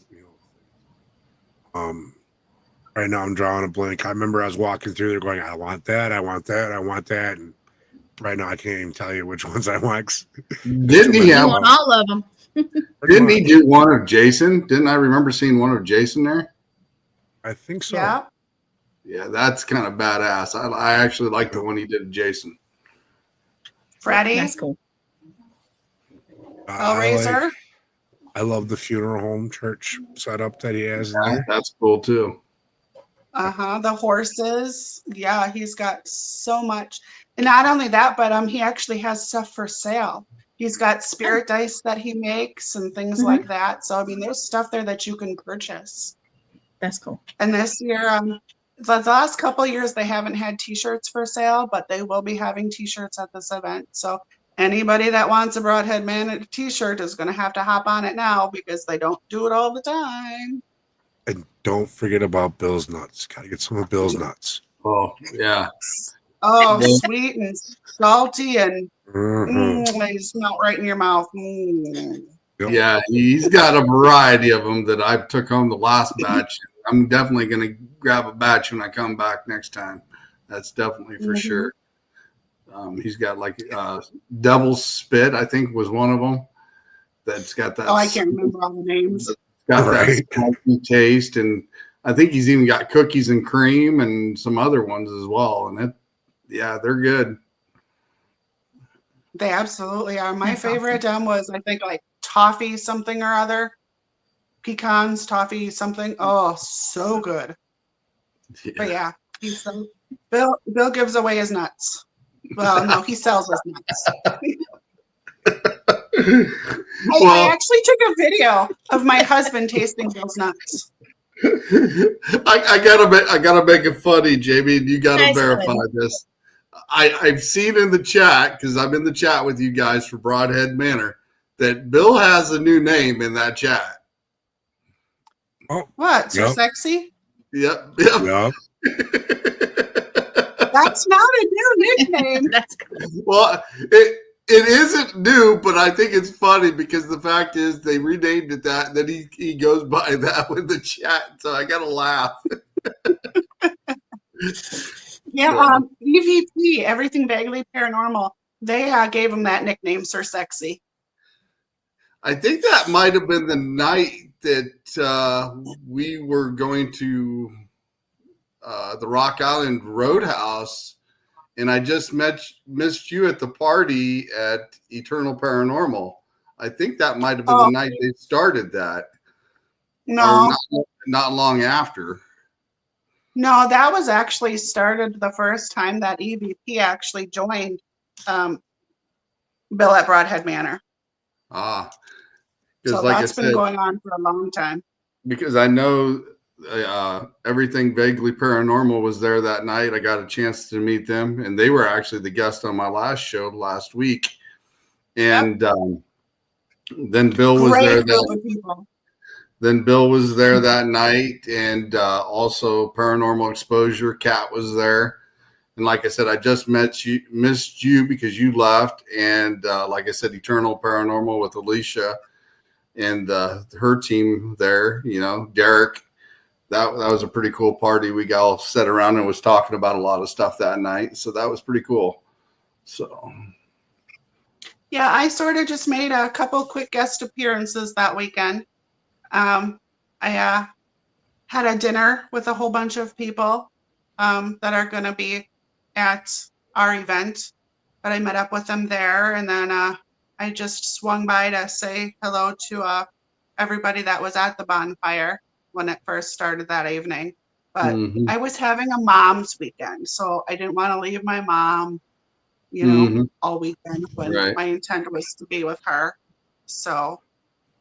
Right now I'm drawing a blank. I remember I was walking through there going, I want that, I want that, I want that, and right now I can't even tell you which ones I want. Didn't he have want all of them? Didn't he do one of Jason? Didn't I remember seeing one of Jason there? I think so. Yeah. Yeah, that's kind of badass. I actually like the one he did of Jason. Freddie. That's cool. Hellraiser. I love the funeral home church setup that he has in there. That's cool too. The horses. Yeah, he's got so much. And not only that, but he actually has stuff for sale. He's got spirit dice that he makes and things like that. So there's stuff there that you can purchase. That's cool. And this year, the last couple of years they haven't had t-shirts for sale, but they will be having t-shirts at this event. So Anybody that wants a Broadhead Man t-shirt is going to have to hop on it now because they don't do it all the time. And don't forget about Bill's nuts. Gotta get some of Bill's nuts. Oh, yeah. Oh, Yeah. sweet and salty and Mhm. they smell right in your mouth. Mm. Yep. Yeah, he's got a variety of them that I took home the last batch. I'm definitely going to grab a batch when I come back next time. That's definitely for sure. He's got like Devil's Spit, I think was one of them. That's got that. Oh, I can't remember all the names. Got Right. that spicy taste, and I think he's even got cookies and cream and some other ones as well. And they're good. They absolutely are. My That's favorite was, I think, like toffee something or other. Pecans, toffee something. Oh, so good. But yeah, Bill gives away his nuts. Well, no, he sells his nuts. I actually took a video of my husband tasting Bill's nuts. I gotta make it funny, Jamie. You gotta That's verify funny. this. I've seen in the chat, because I'm in the chat with you guys for Broadhead Manor, that Bill has a new name in that chat. What? So Yep. sexy? Yep. Yep. That's not a new nickname. That's cool. Well, it isn't new, but I think it's funny because the fact is they renamed it that, and then he goes by that with the chat. So I gotta laugh. Yeah, EVP, Everything Vaguely Paranormal. They gave him that nickname, Sir Sexy. I think that might have been the night that we were going to the Rock Island Roadhouse, and I just missed you at the party at Eternal Paranormal. I think that might have been the night they started that. No, Or not long after. no, that was actually started the first time that EVP actually joined Bill at Broadhead Manor. Because So like that's I been said, going on for a long time. because I know Everything Vaguely Paranormal was there that night. I got a chance to meet them, and they were actually the guest on my last show last week. And then Bill was Great there. group of people. Then Bill was there that night, and also Paranormal Exposure. Kat was there, and like I said, I just missed you because you left, and like I said, Eternal Paranormal with Alicia and her team there. You know, Derek. That was a pretty cool party. We got all sat around and was talking about a lot of stuff that night, so that was pretty cool. So. Yeah, I sort of just made a couple quick guest appearances that weekend. I had a dinner with a whole bunch of people that are going to be at our event, but I met up with them there, and then I just swung by to say hello to everybody that was at the bonfire when it first started that evening. But I was having a mom's weekend, so I didn't want to leave my mom, all weekend when my intent was to be with her. So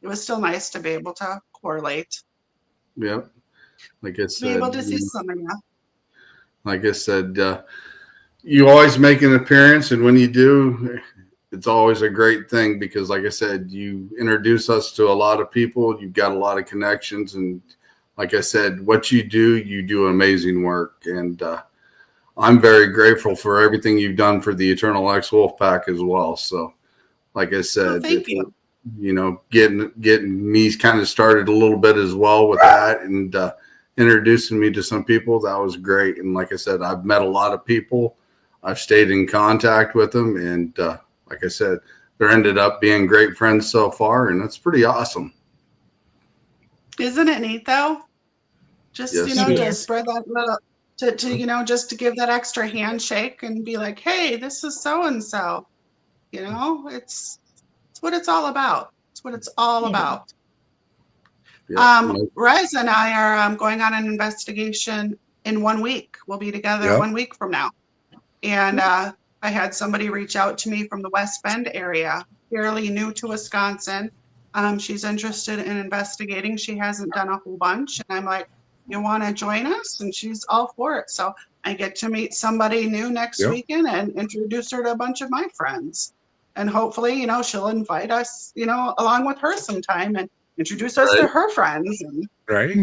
it was still nice to be able to correlate. Yep. Like I said, be able to see some of you. Like I said, you always make an appearance, and when you do, it's always a great thing because, like I said, you introduce us to a lot of people. You've got a lot of connections, and like I said, what you do amazing work, and I'm very grateful for everything you've done for the Eternal X Wolfpack as well. So, like I said, thank you. Getting me kind of started a little bit as well with that, and introducing me to some people, that was great. And like I said, I've met a lot of people. I've stayed in contact with them, and like I said, they're ended up being great friends so far, and that's pretty awesome. Isn't it neat though? Just Yes, to spread that little to just to give that extra handshake and be like, hey, this is so and so. It's what it's all about. It's what it's all about. Yeah. Rez and I are going on an investigation in 1 week. We'll be together 1 week from now. And I had somebody reach out to me from the West Bend area, fairly new to Wisconsin. She's interested in investigating. She hasn't done a whole bunch. And I'm like, you want to join us? And she's all for it. So I get to meet somebody new next weekend and introduce her to a bunch of my friends. And hopefully, she'll invite us, along with her sometime and introduce us to her friends. And Right.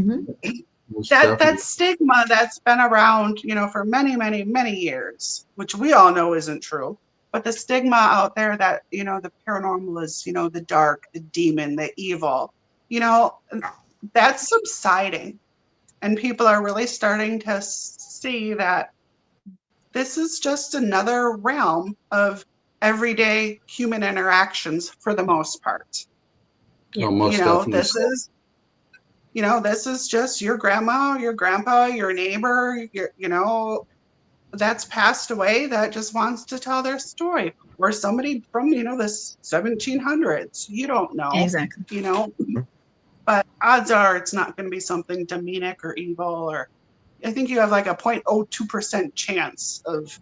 that stigma that's been around, for many, many, many years, which we all know isn't true. But the stigma out there that, the paranormal is, the dark, the demon, the evil, that's subsiding. And people are really starting to see that this is just another realm of everyday human interactions for the most part. Oh, most definitely. This is just your grandma, your grandpa, your neighbor, that's passed away that just wants to tell their story, or somebody from, the 1700s. You don't know. Exactly. But odds are it's not going to be something demonic or evil, or I think you have like a 0.02% chance of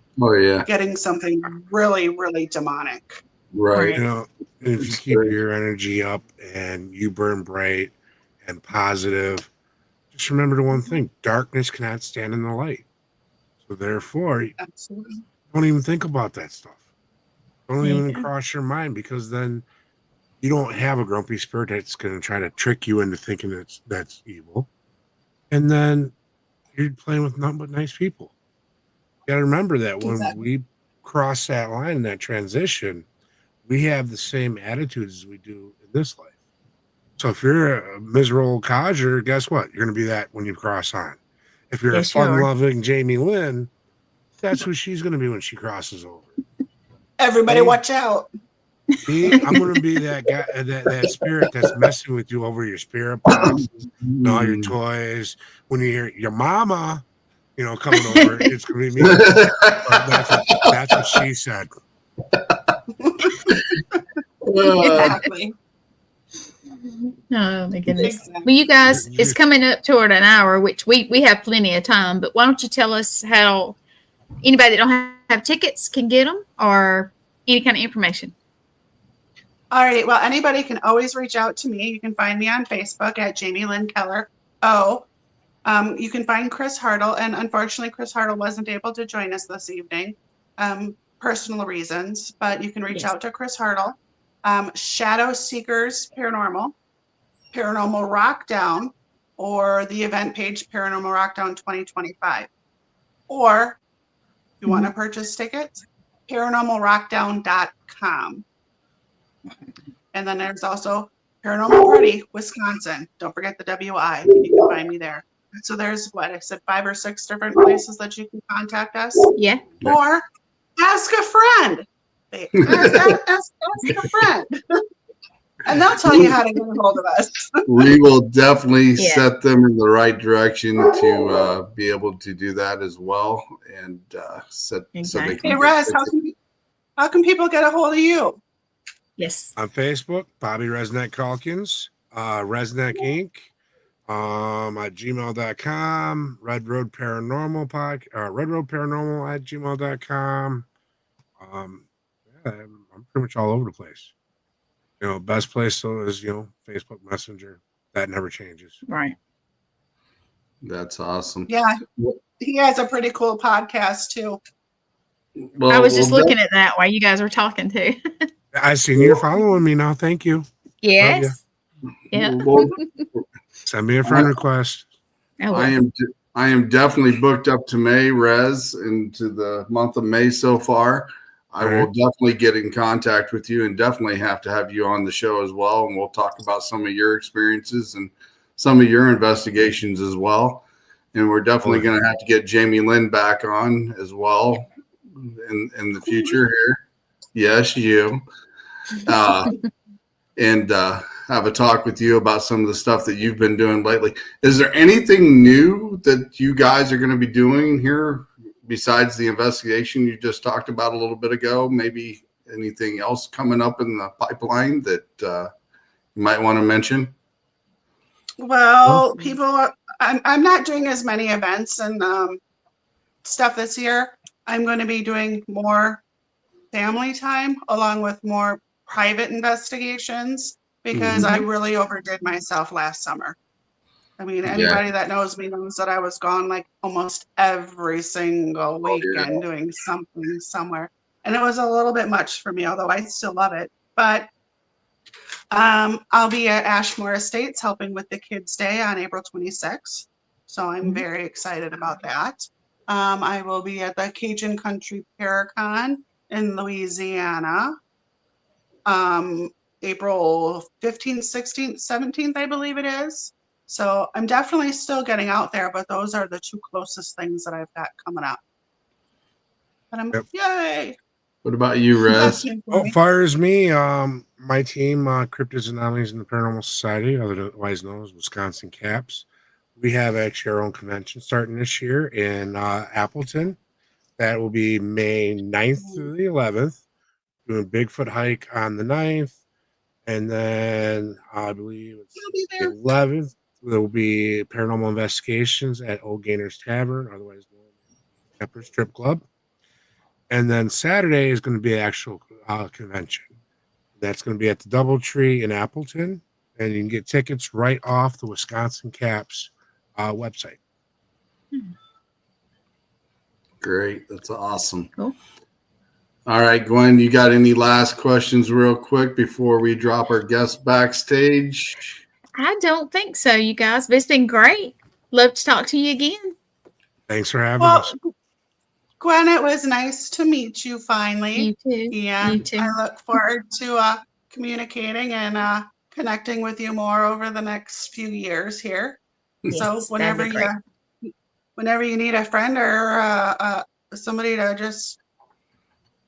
getting something really, really demonic. Right. If you keep your energy up and you burn bright and positive, just remember the one thing: darkness cannot stand in the light. So therefore, absolutely, don't even think about that stuff. Don't even cross your mind, because then you don't have a grumpy spirit that's going to try to trick you into thinking that's evil. And then you're playing with nothing but nice people. You got to remember that when we cross that line, that transition, we have the same attitudes as we do in this life. So if you're a miserable codger, guess what? You're going to be that when you cross on. If you're a fun-loving Jamie Lynn, that's who she's going to be when she crosses over. Everybody watch out. I'm going to be that guy, that spirit that's messing with you over your spirit boxes and all your toys. When you hear your mama, coming over, it's going to be me. That's what she said. Exactly. Oh my goodness. Exactly. Well, you guys, it's coming up toward an hour, which we have plenty of time, but why don't you tell us how anybody that don't have tickets can get them, or any kind of information? All right. Well, anybody can always reach out to me. You can find me on Facebook at Jamie Lynn Keller. You can find Chris Hartle, and unfortunately, Chris Hartle wasn't able to join us this evening, personal reasons. But you can reach out to Chris Hartle. Shadow Seekers Paranormal Rockdown, or the event page Paranormal Rockdown 2025. Or if you want to purchase tickets, paranormalrockdown.com. And then there's also Paranormal Party, Wisconsin. Don't forget the WI. You can find me there. So there's 5 or 6 different places that you can contact us. Yeah. Or ask a friend. Ask a friend. And they'll tell you how to get a hold of us. We will definitely set them in the right direction to be able to do that as well. And so they can. Hey, Rez, how can people get a hold of you? Yes. On Facebook, Bobby Resnick Calkins, Resnick Inc. At gmail.com, Red Road Paranormal at gmail.com. I'm pretty much all over the place. Best place though is Facebook Messenger. That never changes. Right. That's awesome. Yeah, he has a pretty cool podcast too. Well, I was just looking at that while you guys were talking too. I seen you're following me now. Thank you. Yes. Yeah. Send me a friend request. I am definitely booked up to May, Rez, into the month of May so far. I will definitely get in contact with you, and definitely have to have you on the show as well. And we'll talk about some of your experiences and some of your investigations as well. And we're definitely going to have to get Jamie Lynn back on as well in the future here. Yes, you. And have a talk with you about some of the stuff that you've been doing lately. Is there anything new that you guys are going to be doing here besides the investigation you just talked about a little bit ago? Maybe anything else coming up in the pipeline that you might want to mention? Well, I'm not doing as many events and stuff this year. I'm going to be doing more family time along with more private investigations, because I really overdid myself last summer. I mean, anybody that knows me knows that I was gone like almost every single weekend doing something somewhere. and it was a little bit much for me, although I still love it. But I'll be at Ashmore Estates helping with the Kids Day on April 26th. So I'm very excited about that. I will be at the Cajun Country Paracon in Louisiana. April 15th, 16th, 17th, I believe it is. So I'm definitely still getting out there, but those are the two closest things that I've got coming up. And I'm yay. What about you, Rez? As far as me, my team, Cryptids and Anomalies in the Paranormal Society, otherwise known as Wisconsin Caps, we have actually our own convention starting this year in Appleton. That will be May 9th through the 11th. Doing Bigfoot hike on the 9th. And then I believe it's the 11th. There will be paranormal investigations at Old Gainers Tavern, otherwise known as Pepper Strip Club. And then Saturday is going to be an actual convention. That's going to be at the Doubletree in Appleton. And you can get tickets right off the Wisconsin Caps website. Great. That's awesome. Cool. All right, Gwen, you got any last questions real quick before we drop our guest backstage? I don't think so, you guys. But it's been great. Love to talk to you again. Thanks for having us. Gwen, it was nice to meet you finally. You too. And You too. I look forward to communicating and connecting with you more over the next few years here. Yes, So whenever you need a friend or somebody to just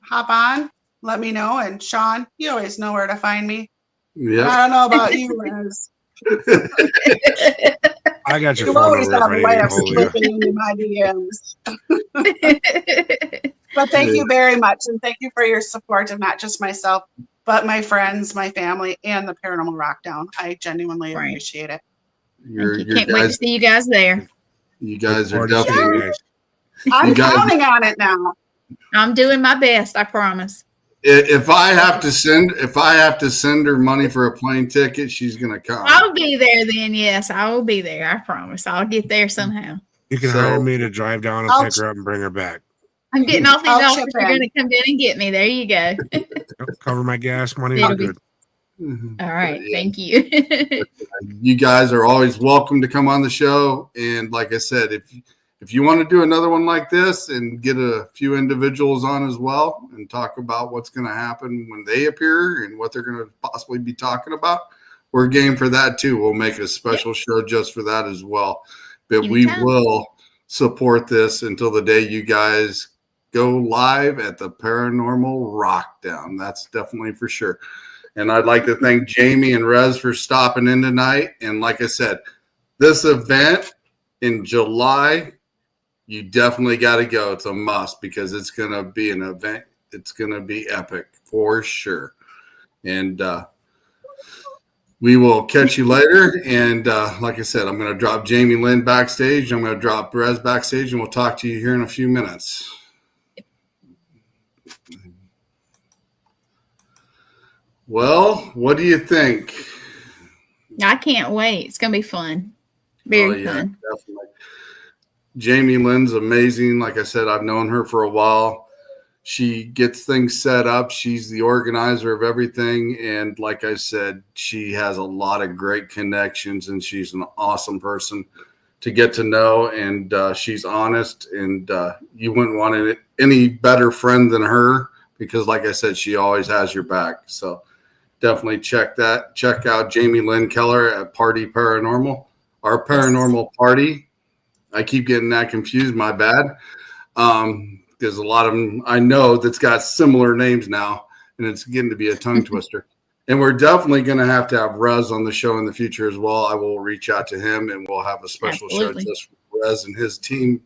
hop on, let me know. And Sean, you always know where to find me. Yeah. I don't know about you, Liz. I got your You phone always number have if a I way need to of hold you. slipping into my DMs. But thank you very much. And thank you for your support of not just myself, but my friends, my family, and the Paranormal Rockdown. I genuinely Right. appreciate it. Can't wait to see you guys there. You guys are Look forward to seeing definitely. you guys. I'm You guys- counting on it now. I'm doing my best, I promise. If I have to send her money for a plane ticket, she's gonna come. I'll be there then. Yes, I will be there. I promise. I'll get there somehow. You can So- hire me to drive down and I'll pick her up and bring her back. I'm getting off these I'll offers. chip You're in. going to come in and get me. There you go. Cover my gas money. It'll We're be- good. All right. Yeah. Thank you. You guys are always welcome to come on the show. And like I said, if you want to do another one like this and get a few individuals on as well and talk about what's going to happen when they appear and what they're going to possibly be talking about, we're game for that too. We'll make a special show just for that as well. But we Anytime. will support this until the day you guys go live at the Paranormal Rockdown. That's definitely for sure. And I'd like to thank Jamie and Rez for stopping in tonight. And like I said, this event in July, you definitely got to go. It's a must because it's going to be an event. It's going to be epic for sure. And we will catch you later. And like I said, I'm going to drop Jamie Lynn backstage. I'm going to drop Rez backstage, and we'll talk to you here in a few minutes. Well, what do you think? I can't wait. It's going to be fun. Very fun. Definitely. Jamie Lynn's amazing. Like I said, I've known her for a while. She gets things set up. She's the organizer of everything. And like I said, she has a lot of great connections, and she's an awesome person to get to know. And she's honest, and you wouldn't want any better friend than her because, like I said, she always has your back. So definitely check out Jamie Lynn Keller at Party Paranormal, our paranormal party. I keep getting that confused. My bad. There's a lot of them I know that's got similar names now, and it's getting to be a tongue twister. And we're definitely going to have Rez on the show in the future as well. I will reach out to him, and we'll have a special Absolutely. show just for Rez and his team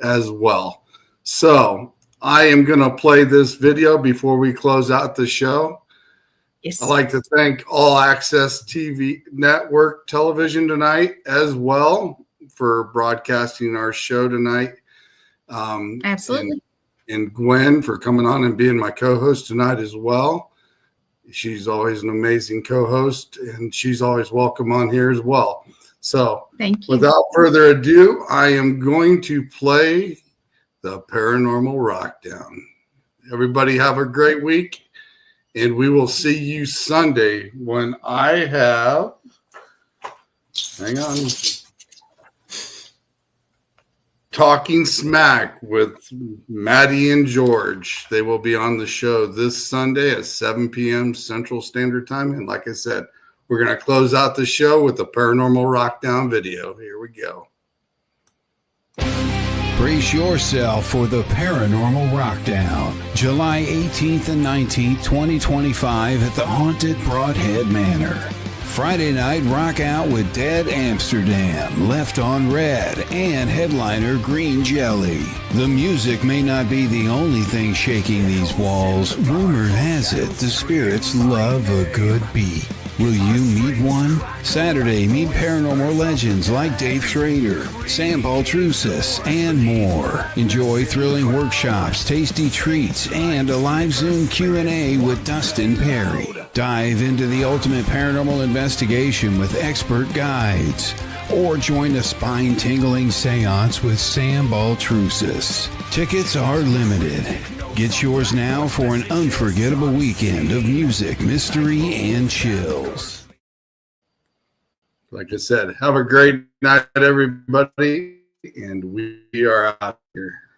as well. So I am going to play this video before we close out the show. Yes. I'd like to thank All Access TV Network Television tonight as well for broadcasting our show tonight. Absolutely. And Gwen for coming on and being my co-host tonight as well. She's always an amazing co-host, and she's always welcome on here as well. So Thank you. without further ado, I am going to play the Paranormal Rockdown. Everybody have a great week, and we will see you Sunday when I have, hang on, Talking Smack with Maddie and George. They will be on the show this Sunday at 7 p.m. Central Standard Time. And like I said, we're going to close out the show with the Paranormal Rockdown video. Here we go. Brace yourself for the Paranormal Rockdown, July 18th and 19th, 2025 at the Haunted Broadhead Manor. Friday night, rock out with Dead Amsterdam, Left on Red, and headliner Green Jelly. The music may not be the only thing shaking these walls. Rumor has it the spirits love a good beat. Will you meet one? Saturday, meet paranormal legends like Dave Schrader, Sam Baltrusis, and more. Enjoy thrilling workshops, tasty treats, and a live Zoom Q&A with Dustin Perry. Dive into the ultimate paranormal investigation with expert guides. Or join a spine-tingling seance with Sam Baltrusis. Tickets are limited. Get yours now for an unforgettable weekend of music, mystery, and chills. Like I said, have a great night, everybody, and we are out here.